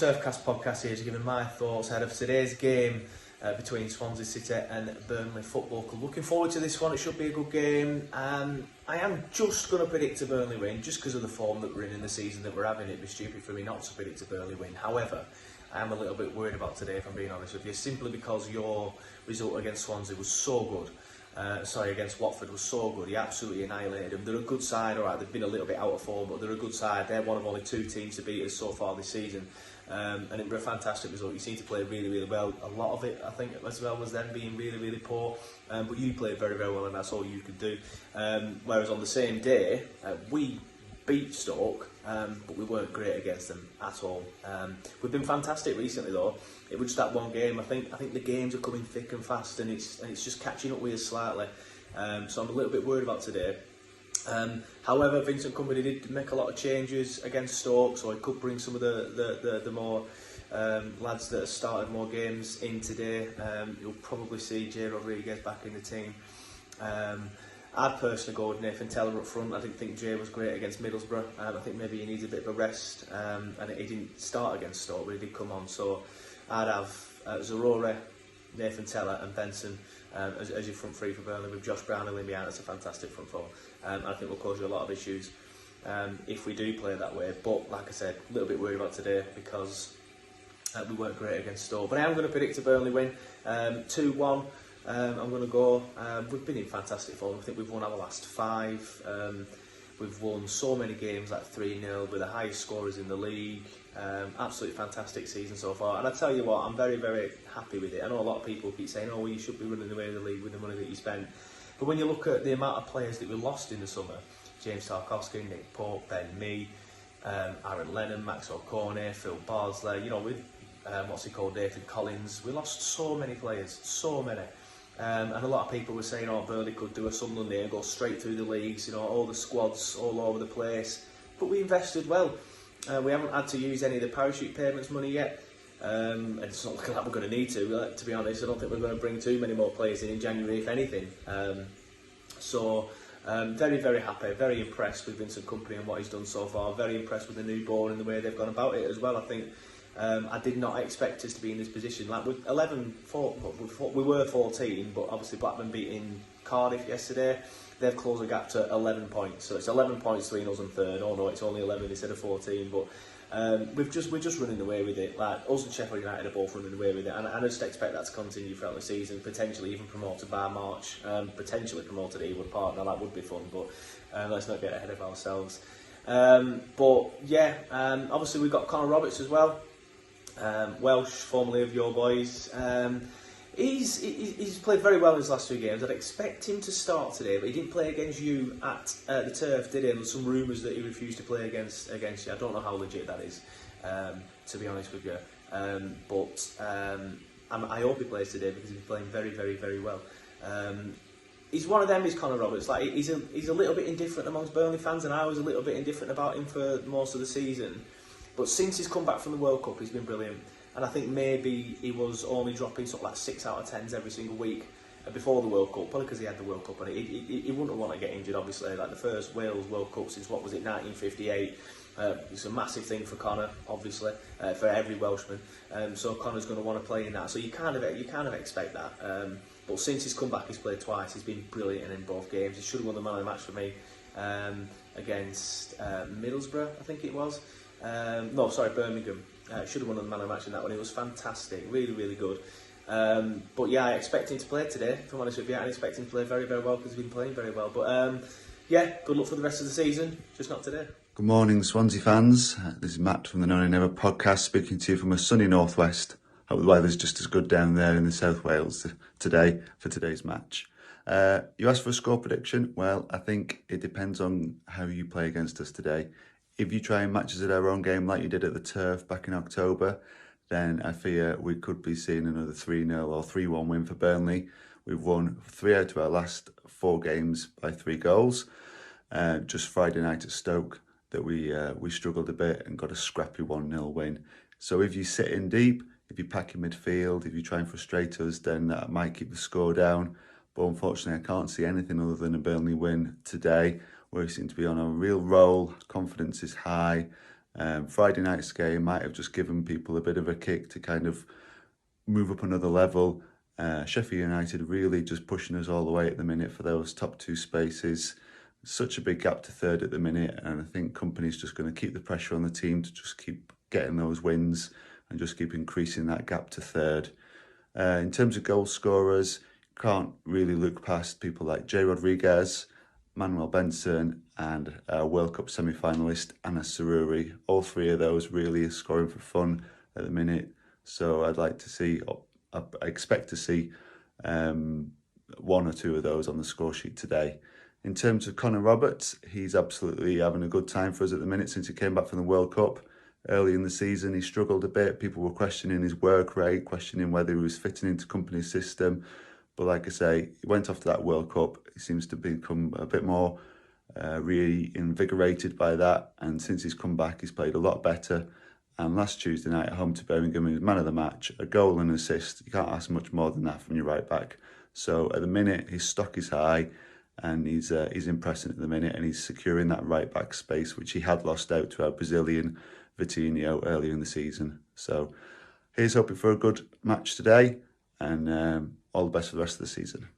Turfcast podcast here to give my thoughts ahead of today's game between Swansea City and Burnley Football Club. Looking forward to this one, it should be a good game. I am just going to predict a Burnley win, just because of the form that we're in the season that we're having. It'd be stupid for me not to predict a Burnley win. However, I am a little bit worried about today, if I'm being honest with you, simply because your result against Swansea was so good. Against Watford was so good. He absolutely annihilated them. They're a good side, alright, they've been a little bit out of form, but they're a good side. They're one of only 2 teams to beat us so far this season. And it was a fantastic result. You seem to play really, really well. A lot of it, I think, as well, was them being really, really poor. But you played very, very well, and that's all you could do. Whereas on the same day, we beat Stoke, but we weren't great against them at all. We've been fantastic recently, though. It was just that one game. I think the games are coming thick and fast, and it's just catching up with us slightly. So I'm a little bit worried about today. However, Vincent Kompany did make a lot of changes against Stoke, so he could bring some of the more lads that have started more games in today. You'll probably see Jay Rodriguez back in the team. I'd personally go with Nathan Teller up front. I didn't think Jay was great against Middlesbrough. I think maybe he needs a bit of a rest, and he didn't start against Stoke, but he did come on. So I'd have Zarore, Nathan Teller and Benson as your front three for Burnley, with Josh Brown and Lynn behind. That's a fantastic front four. I think we'll cause you a lot of issues if we do play that way. But like I said, a little bit worried about today because we weren't great against Stoke. But I am going to predict a Burnley win, 2-1. I'm going to go. We've been in fantastic form. I think we've won our last 5. We've won so many games, like 3-0, with the highest scorers in the league. Absolutely fantastic season so far. And I tell you what, I'm very, very happy with it. I know a lot of people keep saying, oh, well, you should be running away with the league with the money that you spent. But when you look at the amount of players that we lost in the summer, James Tarkowski, Nick Pope, Ben Mee, Aaron Lennon, Max O'Corney, Phil Bardsley, with David Collins, we lost so many players, so many. And a lot of people were saying, oh, Burnley could do a Sunderland here and go straight through the leagues, all the squads all over the place. But we invested well. We haven't had to use any of the parachute payments money yet. And it's not looking like we're going to need to be honest. I don't think we're going to bring too many more players in January, if anything. Very, very happy, very impressed with Vincent Kompany and what he's done so far. Very impressed with the new board and the way they've gone about it as well. I think I did not expect us to be in this position. Like with 11, we were 14, but obviously Blackburn beating Cardiff yesterday. They've closed the gap to 11 points. So it's 11 points between us and third. Oh no, it's only 11 instead of 14. But we're just running away with it. Like us and Sheffield United are both running away with it, and I just expect that to continue throughout the season. Potentially even promoted by March. Potentially promoted at Ewood Park. Now that would be fun, but let's not get ahead of ourselves. Obviously we've got Connor Roberts as well. Welsh, formerly of your boys. He's played very well in his last 2 games. I'd expect him to start today, but he didn't play against you at the Turf, did he? There's some rumours that he refused to play against you. I don't know how legit that is, to be honest with you. I hope he plays today because he's playing very, very, very well. He's one of them, is Connor Roberts. Like he's a little bit indifferent amongst Burnley fans, and I was a little bit indifferent about him for most of the season. But since he's come back from the World Cup, he's been brilliant. And I think maybe he was only dropping sort of like 6 out of 10s every single week before the World Cup, probably because he had the World Cup, and he wouldn't want to get injured, obviously. Like the first Wales World Cup since, 1958. It's a massive thing for Connor, obviously, for every Welshman. So Connor's going to want to play in that. So you kind of expect that. But since he's come back, he's played twice. He's been brilliant in both games. He should have won the man of the match for me against Middlesbrough, I think it was. Birmingham. Should have won the man of the match in that one. It was fantastic, really, really good. But yeah, I expect him to play today, if I'm honest with you. I expect him to play very, very well because he's been playing very well. But good luck for the rest of the season, just not today. Good morning, Swansea fans. This is Matt from the No Never podcast, speaking to you from a sunny northwest. Hope the weather's just as good down there in the South Wales today for today's match. You asked for a score prediction. Well, I think it depends on how you play against us today. If you try and match us at our own game like you did at the Turf back in October, then I fear we could be seeing another 3-0 or 3-1 win for Burnley. We've won 3 out of our last 4 games by 3 goals. Just Friday night at Stoke that we struggled a bit and got a scrappy 1-0 win. So if you sit in deep, if you pack in midfield, if you try and frustrate us, then that might keep the score down. But unfortunately, I can't see anything other than a Burnley win today. We seem to be on a real roll. Confidence is high. Friday night's game might have just given people a bit of a kick to kind of move up another level. Sheffield United really just pushing us all the way at the minute for those top 2 spaces. Such a big gap to third at the minute, and I think Company's just going to keep the pressure on the team to just keep getting those wins and just keep increasing that gap to third. In terms of goal scorers, can't really look past people like Jay Rodriguez, Manuel Benson, and World Cup semi-finalist Anna Saruri. All 3 of those really are scoring for fun at the minute. So I'd like to see, I expect to see 1 or 2 of those on the score sheet today. In terms of Connor Roberts, he's absolutely having a good time for us at the minute since he came back from the World Cup. Early in the season, he struggled a bit. People were questioning his work rate, questioning whether he was fitting into Company's system. But like I say, he went off to that World Cup. He seems to become a bit more reinvigorated by that. And since he's come back, he's played a lot better. And last Tuesday night at home to Birmingham, he was man of the match, a goal and an assist. You can't ask much more than that from your right back. So at the minute, his stock is high, and he's impressing at the minute, and he's securing that right back space, which he had lost out to our Brazilian Vitinho earlier in the season. So here's hoping for a good match today, and all the best for the rest of the season.